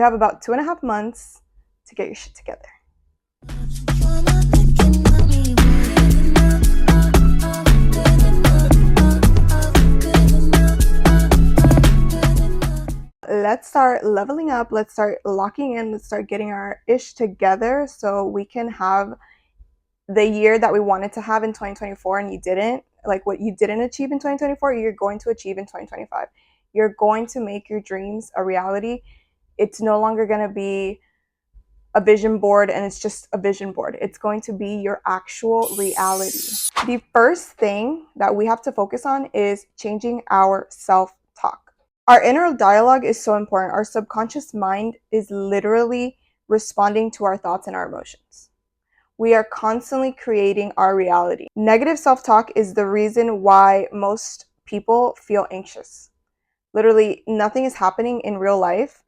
You have about 2.5 months to get your shit together. Let's start leveling up. Let's start locking in. Let's start getting our ish together so we can have the year that we wanted to have in 2024 and you didn't. Like what you didn't achieve in 2024, you're going to achieve in 2025. You're going to make your dreams a reality. It's no longer going to be a vision board and it's just a vision board. It's going to be your actual reality. The first thing that we have to focus on is changing our self-talk. Our inner dialogue is so important. Our subconscious mind is literally responding to our thoughts and our emotions. We are constantly creating our reality. Negative self-talk is the reason why most people feel anxious. Literally, nothing is happening in real life.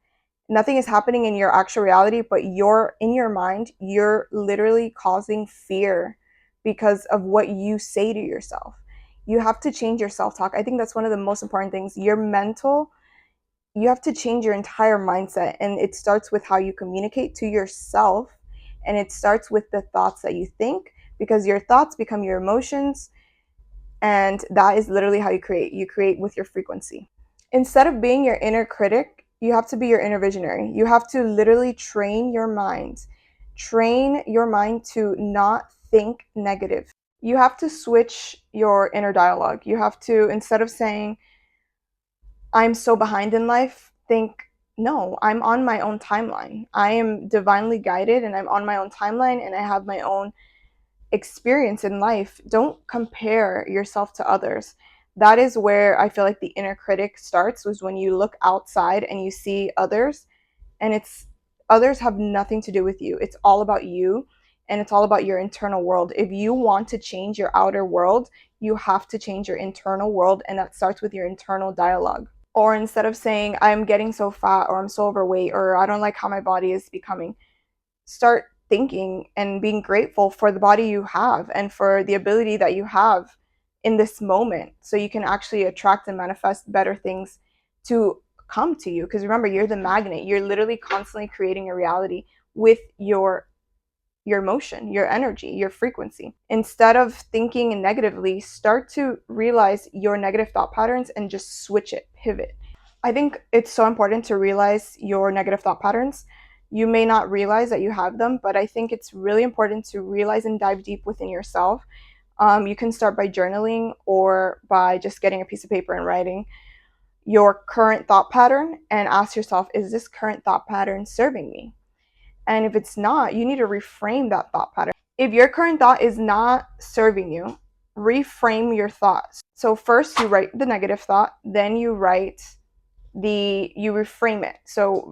Nothing is happening in your actual reality, but you're in your mind, you're literally causing fear because of what you say to yourself. You have to change your self-talk. I think that's one of the most important things. Your mental, you have to change your entire mindset, and it starts with how you communicate to yourself, and it starts with the thoughts that you think, because your thoughts become your emotions, and that is literally how you create. You create with your frequency. Instead of being your inner critic, you have to be your inner visionary. You have to literally train your mind. Train your mind to not think negative. You have to switch your inner dialogue. You have to, instead of saying, I'm so behind in life, think, no, I'm on my own timeline. I am divinely guided and I'm on my own timeline and I have my own experience in life. Don't compare yourself to others. That is where I feel like the inner critic starts, was when you look outside and you see others, and it's others have nothing to do with you. It's all about you, and it's all about your internal world. If you want to change your outer world, you have to change your internal world, and that starts with your internal dialogue. Or instead of saying, I'm getting so fat, or I'm so overweight, or I don't like how my body is becoming, start thinking and being grateful for the body you have and for the ability that you have in this moment, so you can actually attract and manifest better things to come to you. Because remember, you're the magnet. You're literally constantly creating a reality with your emotion, your energy, your frequency. Instead of thinking negatively, start to realize your negative thought patterns and just switch it, pivot. I think it's so important to realize your negative thought patterns. You may not realize that you have them, but I think it's really important to realize and dive deep within yourself. You can start by journaling or by just getting a piece of paper and writing your current thought pattern and ask yourself, is this current thought pattern serving me? And if it's not, you need to reframe that thought pattern. If your current thought is not serving you, reframe your thoughts. So first you write the negative thought, then you reframe it. So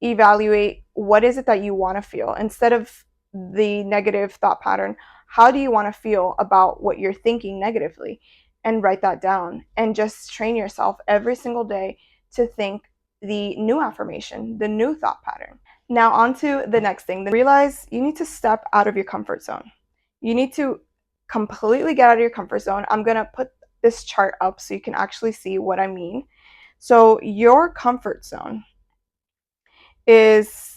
evaluate, what is it that you want to feel? Instead of the negative thought pattern, how do you want to feel about what you're thinking negatively? And write that down, and just train yourself every single day to think the new affirmation, the new thought pattern. Now on to the next thing. Realize you need to step out of your comfort zone. You need to completely get out of your comfort zone. I'm going to put this chart up so you can actually see what I mean. So your comfort zone is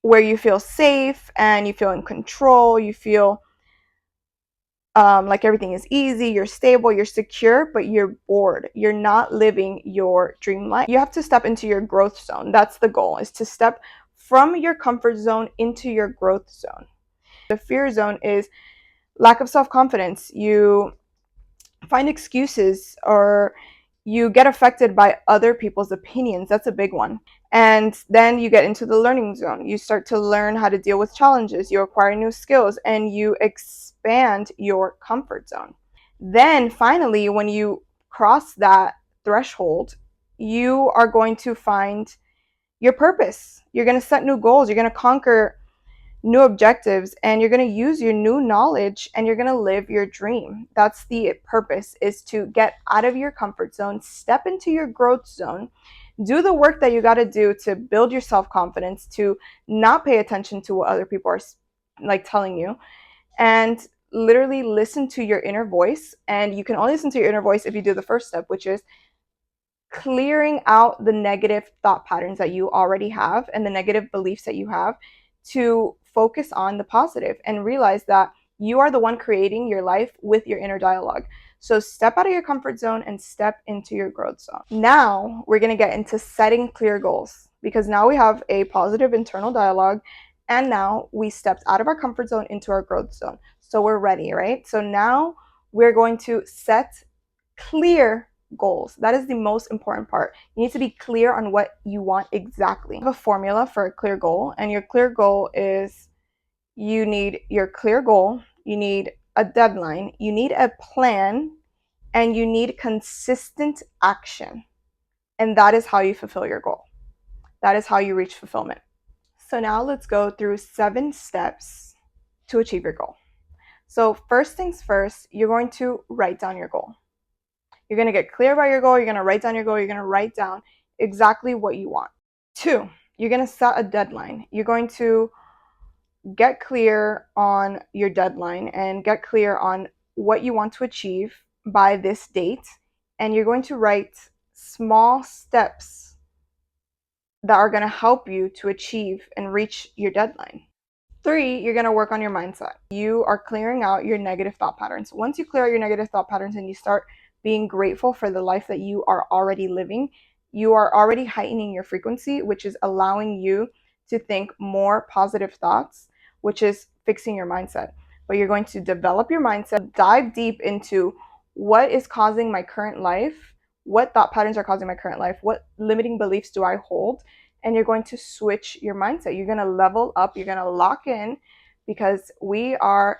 where you feel safe and you feel in control. You feel like everything is easy, you're stable, you're secure, but you're bored. You're not living your dream life. You have to step into your growth zone. That's the goal, is to step from your comfort zone into your growth zone. The fear zone is lack of self-confidence. You find excuses, or you get affected by other people's opinions. That's a big one. And then you get into the learning zone. You start to learn how to deal with challenges. You acquire new skills and you expand your comfort zone. Then finally, when you cross that threshold, you are going to find your purpose. You're going to set new goals. You're going to conquer new objectives, and you're going to use your new knowledge, and you're going to live your dream. That's the purpose, is to get out of your comfort zone, step into your growth zone, do the work that you got to do to build your self-confidence, to not pay attention to what other people are like telling you, and literally listen to your inner voice. And you can only listen to your inner voice if you do the first step, which is clearing out the negative thought patterns that you already have and the negative beliefs that you have to focus on the positive and realize that you are the one creating your life with your inner dialogue. So step out of your comfort zone and step into your growth zone. Now we're going to get into setting clear goals, because now we have a positive internal dialogue and now we stepped out of our comfort zone into our growth zone. So we're ready, right? So now we're going to set clear goals. That is the most important part. You need to be clear on what you want exactly. I have a formula for a clear goal, and your clear goal is you need your clear goal, you need a deadline, you need a plan, and you need consistent action. And that is how you fulfill your goal. That is how you reach fulfillment. So now let's go through 7 steps to achieve your goal. So first things first, you're going to write down your goal. You're going to get clear about your goal. You're going to write down your goal. You're going to write down exactly what you want. 2, you're going to set a deadline. You're going to get clear on your deadline and get clear on what you want to achieve by this date. And you're going to write small steps that are going to help you to achieve and reach your deadline. 3, you're going to work on your mindset. You are clearing out your negative thought patterns. Once you clear out your negative thought patterns and you start being grateful for the life that you are already living, you are already heightening your frequency, which is allowing you to think more positive thoughts, which is fixing your mindset. But you're going to develop your mindset, dive deep into what is causing my current life, what thought patterns are causing my current life, what limiting beliefs do I hold, and you're going to switch your mindset. You're going to level up, you're going to lock in, because we are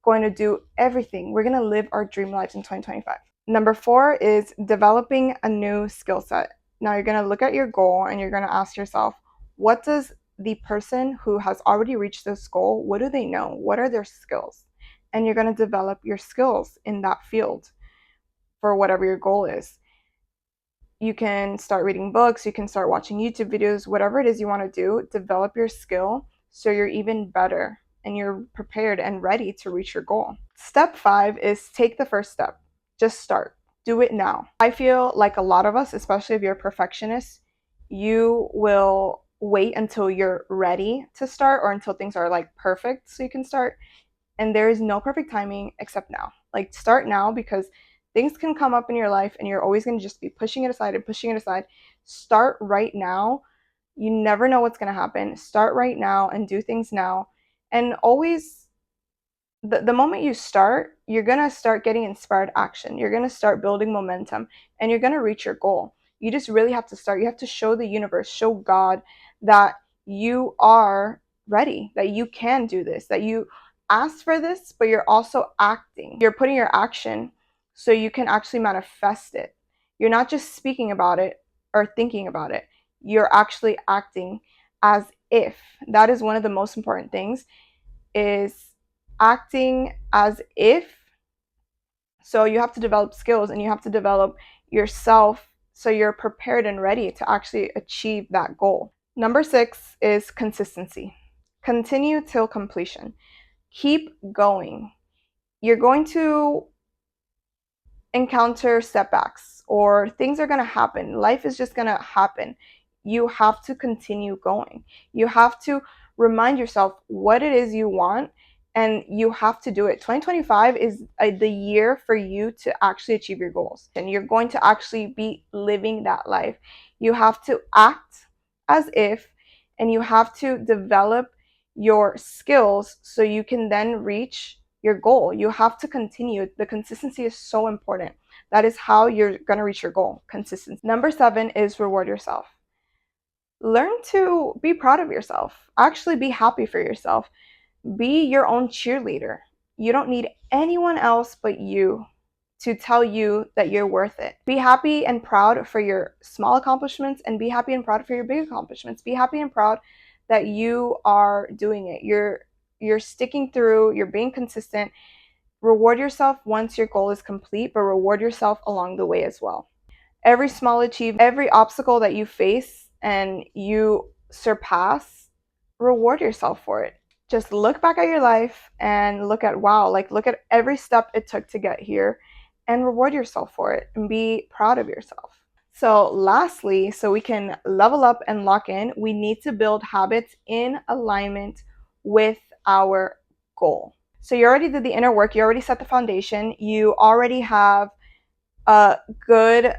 going to do everything. We're going to live our dream lives in 2025. Number 4 is developing a new skill set. Now you're going to look at your goal and you're going to ask yourself, what does the person who has already reached this goal, what do they know? What are their skills? And you're going to develop your skills in that field for whatever your goal is. You can start reading books, you can start watching YouTube videos, whatever it is you want to do, develop your skill so you're even better and you're prepared and ready to reach your goal. Step 5 is take the first step. Just start. Do it now. I feel like a lot of us, especially if you're a perfectionist, you will wait until you're ready to start or until things are like perfect so you can start. And there is no perfect timing except now. Like, start now, because things can come up in your life and you're always going to just be pushing it aside and pushing it aside. Start right now. You never know what's going to happen. Start right now and do things now. And always, the moment you start, you're going to start getting inspired action. You're going to start building momentum and you're going to reach your goal. You just really have to start. You have to show the universe, show God that you are ready, that you can do this, that you asked for this, but you're also acting. You're putting your action so you can actually manifest it. You're not just speaking about it or thinking about it. You're actually acting as if. That is one of the most important things, is acting as if. So you have to develop skills and you have to develop yourself so you're prepared and ready to actually achieve that goal. Number 6 is consistency. Continue till completion. Keep going. You're going to encounter setbacks or things are going to happen. Life is just going to happen. You have to continue going. You have to remind yourself what it is you want, and you have to do it. 2025 is the year for you to actually achieve your goals, and you're going to actually be living that life. You have to act as if, and you have to develop your skills so you can then reach your goal. You have to continue. The consistency is so important. That is how you're going to reach your goal. Consistency. Number 7 is reward yourself. Learn to be proud of yourself. Actually be happy for yourself. Be your own cheerleader. You don't need anyone else but you to tell you that you're worth it. Be happy and proud for your small accomplishments, and be happy and proud for your big accomplishments. Be happy and proud that you are doing it. You're sticking through, you're being consistent. Reward yourself once your goal is complete, but reward yourself along the way as well. Every small achievement, every obstacle that you face and you surpass, reward yourself for it. Just look back at your life and look at, wow, like look at every step it took to get here, and reward yourself for it and be proud of yourself. So lastly, so we can level up and lock in, we need to build habits in alignment with our goal. So you already did the inner work, you already set the foundation, you already have a good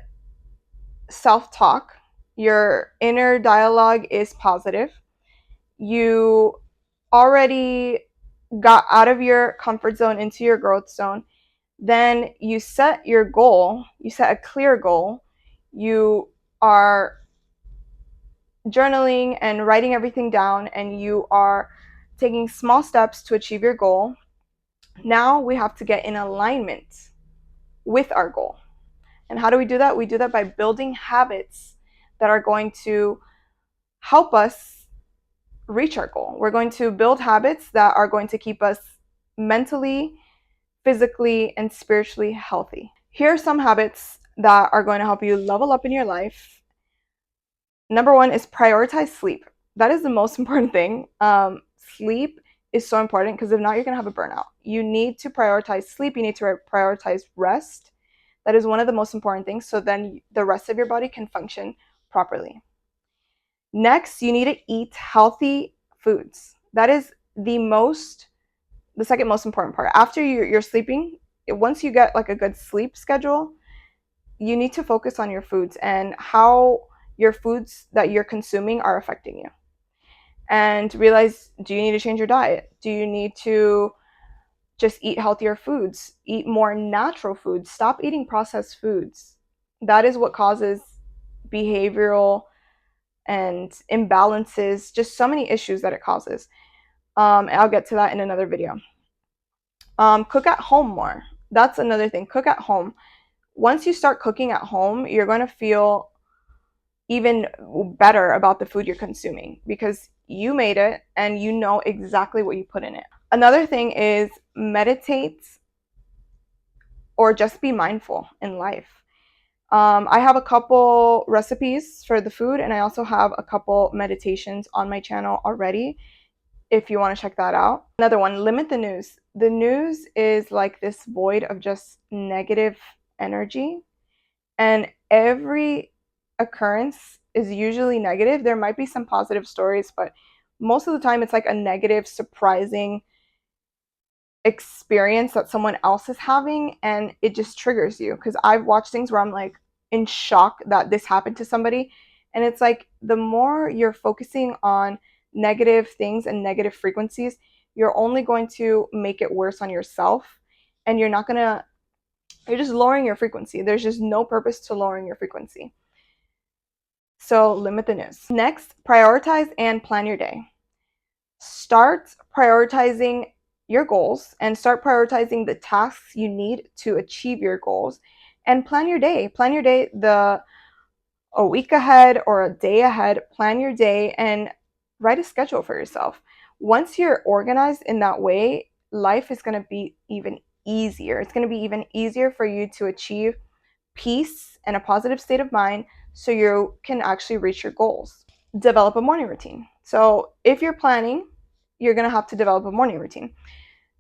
self-talk, your inner dialogue is positive, you already got out of your comfort zone into your growth zone. Then you set your goal, you set a clear goal, you are journaling and writing everything down, and you are taking small steps to achieve your goal. Now we have to get in alignment with our goal. And how do we do that? We do that by building habits that are going to help us reach our goal. We're going to build habits that are going to keep us mentally, physically, and spiritually healthy. Here are some habits that are going to help you level up in your life. Number one is prioritize sleep. That is the most important thing. Sleep is so important because if not, you're going to have a burnout. You need to prioritize sleep. You need to prioritize rest. That is one of the most important things. So then the rest of your body can function properly. Next, you need to eat healthy foods. That is the second most important part. After you're sleeping, once you get like a good sleep schedule, you need to focus on your foods and how your foods that you're consuming are affecting you. And realize, do you need to change your diet? Do you need to just eat healthier foods? Eat more natural foods. Stop eating processed foods. That is what causes behavioral and imbalances, just so many issues that it causes. I'll get to that in another video. Cook at home more. That's another thing. Cook at home. Once you start cooking at home, you're going to feel even better about the food you're consuming because you made it and you know exactly what you put in it. Another thing is meditate or just be mindful in life. I have a couple recipes for the food, and I also have a couple meditations on my channel already if you want to check that out. Another one, limit the news. The news is like this void of just negative energy, and every occurrence is usually negative. There might be some positive stories, but most of the time it's like a negative, surprising experience that someone else is having, and it just triggers you. Because I've watched things where I'm like in shock that this happened to somebody, and it's like the more you're focusing on negative things and negative frequencies, you're only going to make it worse on yourself, and you're just lowering your frequency. There's just no purpose to lowering your frequency. So limit the news. Next, prioritize and plan your day. Start prioritizing your goals and start prioritizing the tasks you need to achieve your goals, and plan your day. Plan your day a week ahead or a day ahead. Plan your day and write a schedule for yourself. Once you're organized in that way, life is going to be even easier. It's going to be even easier for you to achieve peace and a positive state of mind so you can actually reach your goals. Develop a morning routine. So if you're planning, you're going to have to develop a morning routine.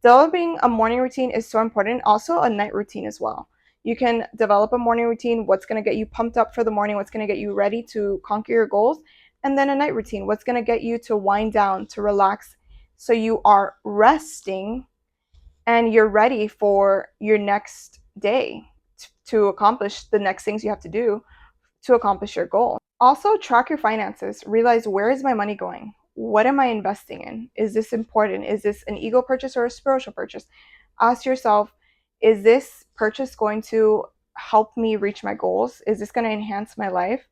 Developing a morning routine is so important. Also a night routine as well. You can develop a morning routine, what's going to get you pumped up for the morning, what's going to get you ready to conquer your goals, and then a night routine, what's going to get you to wind down, to relax, so you are resting and you're ready for your next day to accomplish the next things you have to do to accomplish your goal. Also, track your finances. Realize, where is my money going? What am I investing in? Is this important? Is this an ego purchase or a spiritual purchase? Ask yourself, is this purchase going to help me reach my goals? Is this going to enhance my life?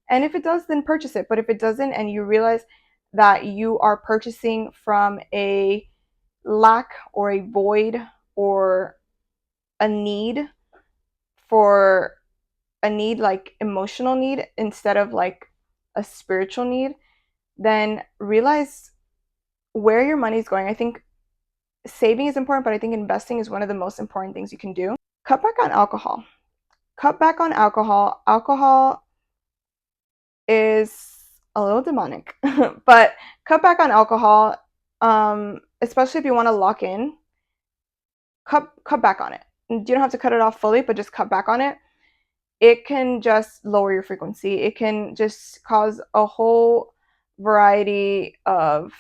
And if it does, then purchase it. But if it doesn't, and you realize that you are purchasing from a lack or a void or a need for a need, like emotional need, instead of like a spiritual need, then realize where your money is going. I think saving is important, but I think investing is one of the most important things you can do. Cut back on alcohol. Cut back on alcohol. Alcohol is a little demonic, but cut back on alcohol, especially if you want to lock in. Cut back on it. You don't have to cut it off fully, but just cut back on it. it can just lower your frequency. It can just cause a whole variety of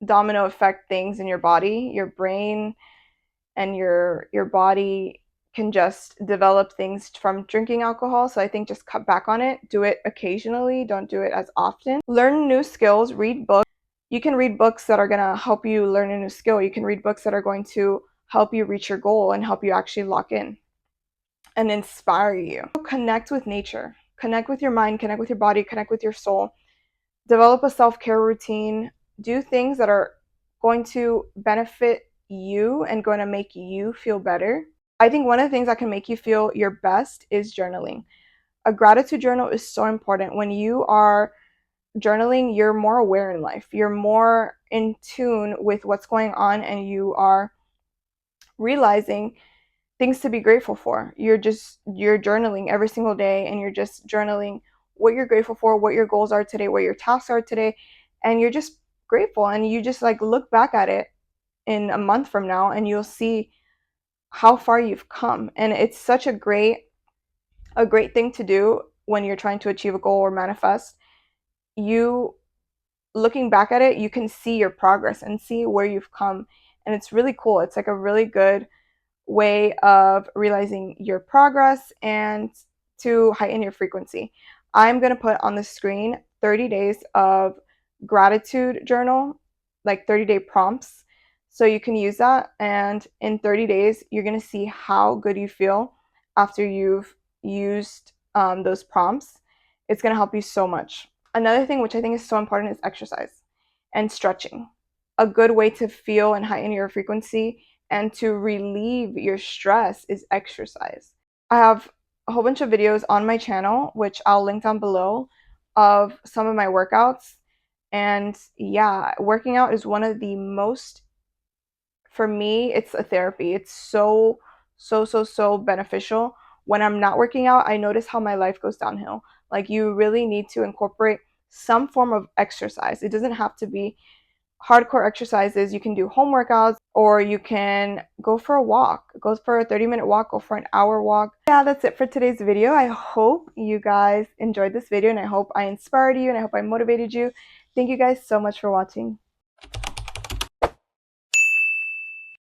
domino effect things in your body, your brain, and your body can just develop things from drinking alcohol. So I think just cut back on it. Do it occasionally, don't do it as often. Learn new skills, read books. You can read books that are going to help you learn a new skill. You can read books that are going to help you reach your goal and help you actually lock in and inspire you. Connect with nature. Connect with your mind, connect with your body, connect with your soul. Develop a self-care routine. Do things that are going to benefit you and going to make you feel better. I think one of the things that can make you feel your best is journaling. A gratitude journal is so important. When you are journaling, you're more aware in life. You're more in tune with what's going on, and you are realizing things to be grateful for. You're journaling every single day, and you're just journaling what you're grateful for, what your goals are today, what your tasks are today, and you're just grateful, and you just like look back at it in a month from now and you'll see how far you've come. And it's such a great thing to do when you're trying to achieve a goal or manifest. You looking back at it, you can see your progress and see where you've come, and it's really cool. It's like a really good way of realizing your progress and to heighten your frequency. I'm going to put on the screen 30 days of gratitude journal, like 30-day prompts. So you can use that. And in 30 days, you're going to see how good you feel after you've used those prompts. It's going to help you so much. Another thing which I think is so important is exercise and stretching. A good way to feel and heighten your frequency and to relieve your stress is exercise. I have a whole bunch of videos on my channel, which I'll link down below, of some of my workouts. And yeah, working out is one of the most, for me, it's a therapy. It's so beneficial. When I'm not working out, I notice how my life goes downhill. Like, you really need to incorporate some form of exercise. It doesn't have to be hardcore exercises. You can do home workouts, or you can go for a walk. Go for a 30-minute walk, go for an hour walk. Yeah, that's it for today's video. I hope you guys enjoyed this video, and I hope I inspired you, and I hope I motivated you. Thank you guys so much for watching.